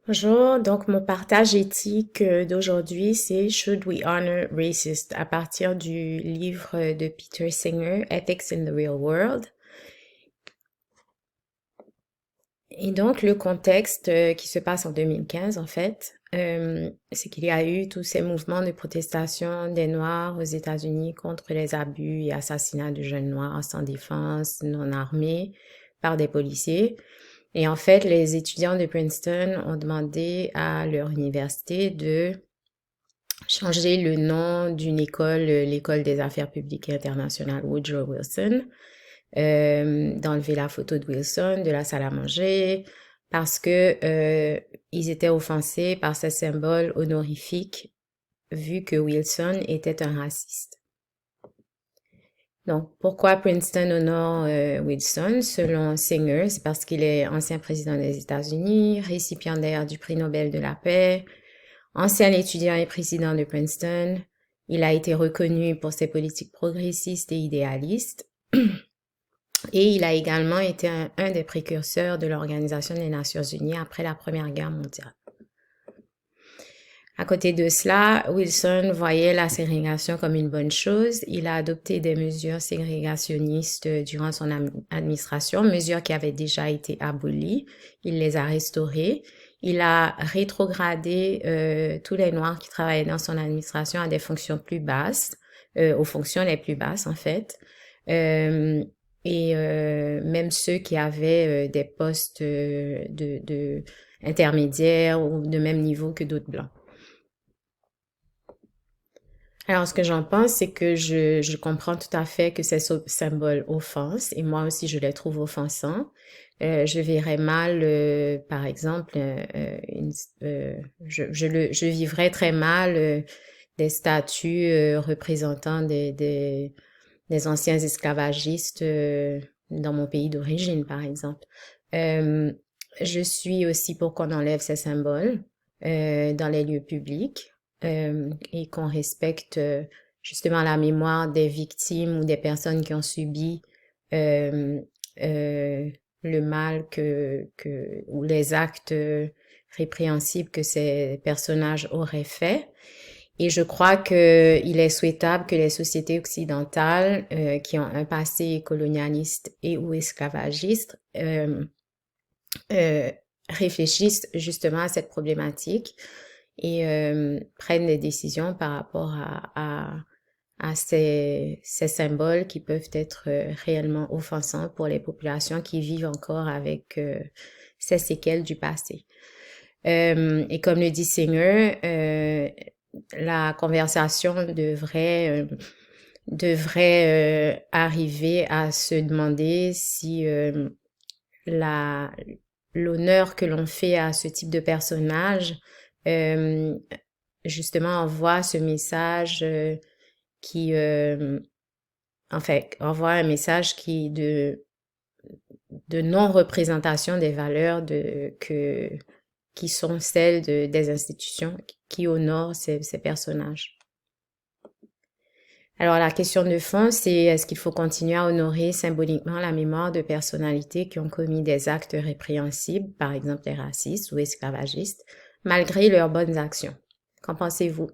Bonjour, donc mon partage éthique d'aujourd'hui, c'est Should We Honor Racists à partir du livre de Peter Singer, Ethics in the Real World. Et donc le contexte qui se passe en 2015 en fait, c'est qu'il y a eu tous ces mouvements de protestation des Noirs aux États-Unis contre les abus et assassinats de jeunes Noirs sans défense, non armés par des policiers. Et en fait, les étudiants de Princeton ont demandé à leur université de changer le nom d'une école, l'école des affaires publiques et internationales Woodrow Wilson, d'enlever la photo de Wilson de la salle à manger parce que ils étaient offensés par ces symboles honorifiques vu que Wilson était un raciste. Donc, pourquoi Princeton honore Wilson? Selon Singer, c'est parce qu'il est ancien président des États-Unis, récipiendaire du prix Nobel de la paix, ancien étudiant et président de Princeton. Il a été reconnu pour ses politiques progressistes et idéalistes. Et il a également été un des précurseurs de l'Organisation des Nations Unies après la Première Guerre mondiale. À côté de cela, Wilson voyait la ségrégation comme une bonne chose. Il a adopté des mesures ségrégationnistes durant son administration, mesures qui avaient déjà été abolies. Il les a restaurées. Il a rétrogradé tous les Noirs qui travaillaient dans son administration à des fonctions plus basses, aux fonctions les plus basses en fait. Même ceux qui avaient des postes de intermédiaires ou de même niveau que d'autres Blancs. Alors, ce que j'en pense, c'est que je comprends tout à fait que ces symboles offensent, et moi aussi, je les trouve offensants. Je verrais mal, par exemple, je vivrais très mal des statues représentant des anciens esclavagistes dans mon pays d'origine, par exemple. Euh, je suis aussi pour qu'on enlève ces symboles dans les lieux publics et qu'on respecte justement la mémoire des victimes ou des personnes qui ont subi euh, euh, le mal ou les actes répréhensibles que ces personnages auraient fait. Et je crois que il est souhaitable que les sociétés occidentales qui ont un passé colonialiste et ou esclavagiste euh, réfléchissent justement à cette problématique et prennent des décisions par rapport à ces symboles qui peuvent être réellement offensants pour les populations qui vivent encore avec ces séquelles du passé. Et comme le dit Singer, la conversation devrait arriver à se demander si l'honneur que l'on fait à ce type de personnage justement envoie ce message qui en fait envoie un message de non-représentation des valeurs qui sont celles des institutions qui honorent ces personnages. Alors la question de fond, c'est est-ce qu'il faut continuer à honorer symboliquement la mémoire de personnalités qui ont commis des actes répréhensibles, par exemple les racistes ou esclavagistes, malgré leurs bonnes actions? Qu'en pensez-vous?